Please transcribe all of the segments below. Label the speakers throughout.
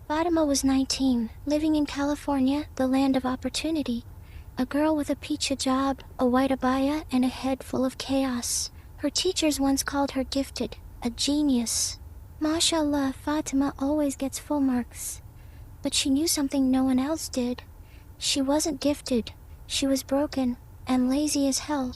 Speaker 1: Fatima was 19, living in California, the land of opportunity. A girl with a peach hijab, a white abaya, and a head full of chaos. Her teachers once called her gifted, a genius. Mashallah, Fatima always gets full marks. But she knew something no one else did. She wasn't gifted. She was broken and lazy as hell.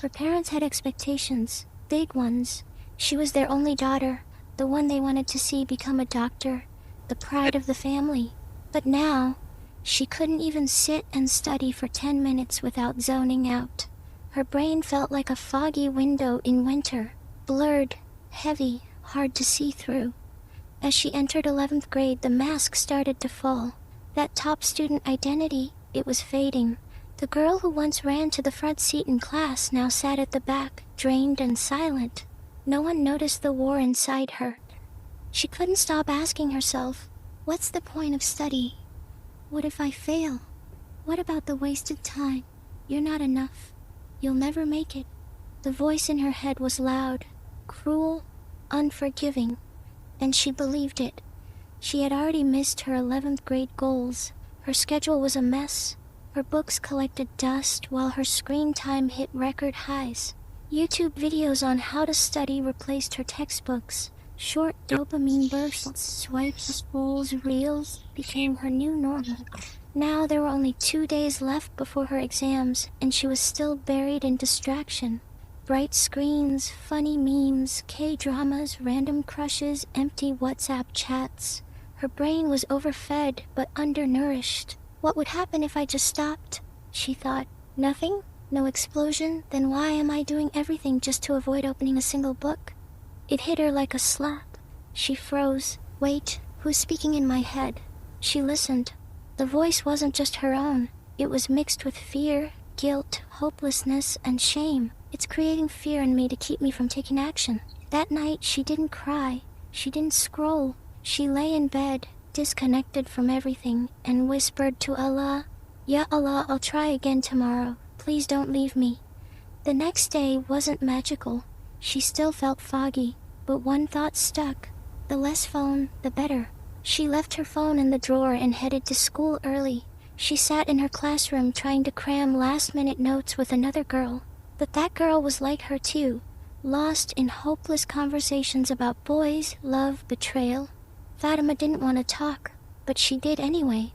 Speaker 1: Her parents had expectations, big ones. She was their only daughter, the one they wanted to see become a doctor, the pride of the family. But now, she couldn't even sit and study for 10 minutes without zoning out. Her brain felt like a foggy window in winter, blurred, heavy, hard to see through. As she entered 11th grade, the mask started to fall. That top student identity, it was fading. The girl who once ran to the front seat in class now sat at the back, drained and silent. No one noticed the war inside her. She couldn't stop asking herself, what's the point of study? What if I fail? What about the wasted time? You're not enough. You'll never make it. The voice in her head was loud, cruel, unforgiving, and she believed it. She had already missed her 11th grade goals. Her schedule was a mess. Her books collected dust while her screen time hit record highs. YouTube videos on how to study replaced her textbooks. Short dopamine bursts, swipes, scrolls, reels became her new normal. Now there were only 2 days left before her exams, and she was still buried in distraction. Bright screens, funny memes, K-dramas, random crushes, empty WhatsApp chats. Her brain was overfed but undernourished. What would happen if I just stopped? She thought. Nothing? No explosion? Then why am I doing everything just to avoid opening a single book? It hit her like a slap. She froze. Wait, who's speaking in my head? She listened. The voice wasn't just her own. It was mixed with fear, guilt, hopelessness, and shame. It's creating fear in me to keep me from taking action. That night, she didn't cry. She didn't scroll. She lay in bed, disconnected from everything, and whispered to Allah, Ya Allah, I'll try again tomorrow. Please don't leave me. The next day wasn't magical. She still felt foggy, but one thought stuck. The less phone, the better. She left her phone in the drawer and headed to school early. She sat in her classroom trying to cram last-minute notes with another girl. But that girl was like her too, lost in hopeless conversations about boys, love, betrayal. Fatima didn't want to talk, but she did anyway,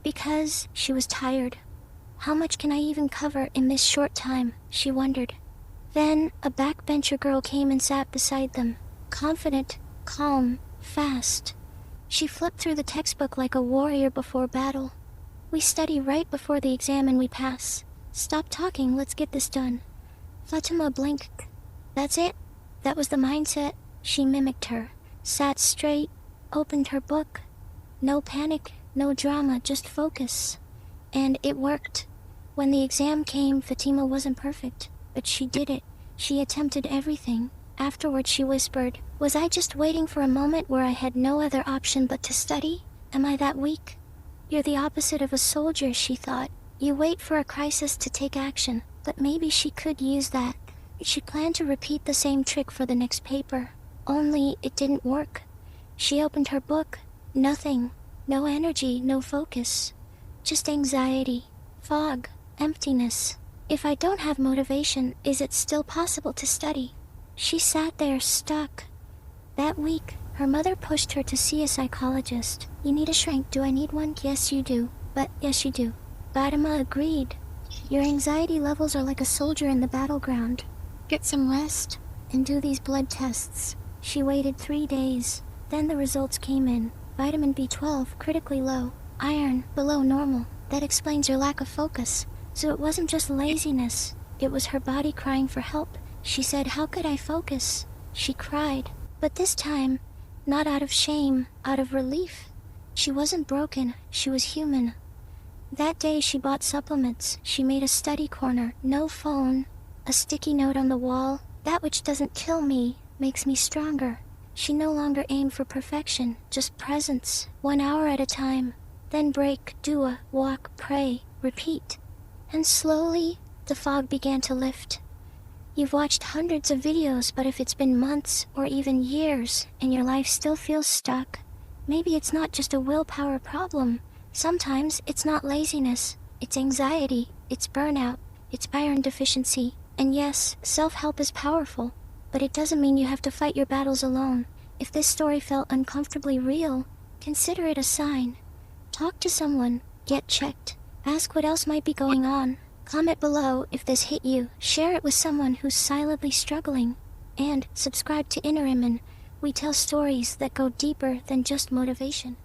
Speaker 1: because she was tired. How much can I even cover in this short time, she wondered. Then a backbencher girl came and sat beside them, confident, calm, fast. She flipped through the textbook like a warrior before battle. We study right before the exam and we pass. Stop talking, let's get this done. Fatima blinked. That's it? That was the mindset. She mimicked her, sat straight, opened her book. No panic, no drama, just focus. And it worked. When the exam came, Fatima wasn't perfect, but she did it. She attempted everything. Afterward, she whispered, was I just waiting for a moment where I had no other option but to study? Am I that weak? You're the opposite of a soldier, she thought. You wait for a crisis to take action, but maybe she could use that. She planned to repeat the same trick for the next paper, only it didn't work. She opened her book. Nothing. No energy, no focus. Just anxiety, fog, emptiness. If I don't have motivation, is it still possible to study? She sat there stuck. That week, her mother pushed her to see a psychologist. You need a shrink. Do I need one? Yes, you do. But yes, you do. Fatima agreed. Your anxiety levels are like a soldier in the battleground. Get some rest and do these blood tests. She waited 3 days. Then the results came in. Vitamin B12, critically low. Iron, below normal. That explains your lack of focus. So it wasn't just laziness. It was her body crying for help. She said, how could I focus? She cried. But this time, not out of shame, out of relief. She wasn't broken. She was human. That day she bought supplements. She made a study corner. No phone. A sticky note on the wall. That which doesn't kill me makes me stronger. She no longer aimed for perfection, just presence, 1 hour at a time. Then break, dua, walk, pray, repeat. And slowly, the fog began to lift. You've watched hundreds of videos, but if it's been months or even years and your life still feels stuck, Maybe it's not just a willpower problem. Sometimes it's not laziness, it's anxiety, it's burnout, it's iron deficiency. And yes, self-help is powerful, but it doesn't mean you have to fight your battles alone. If this story felt uncomfortably real, consider it a sign. Talk to someone, get checked, ask what else might be going on. Comment below if this hit you, share it with someone who's silently struggling, and subscribe to Inner Iman. We tell stories that go deeper than just motivation.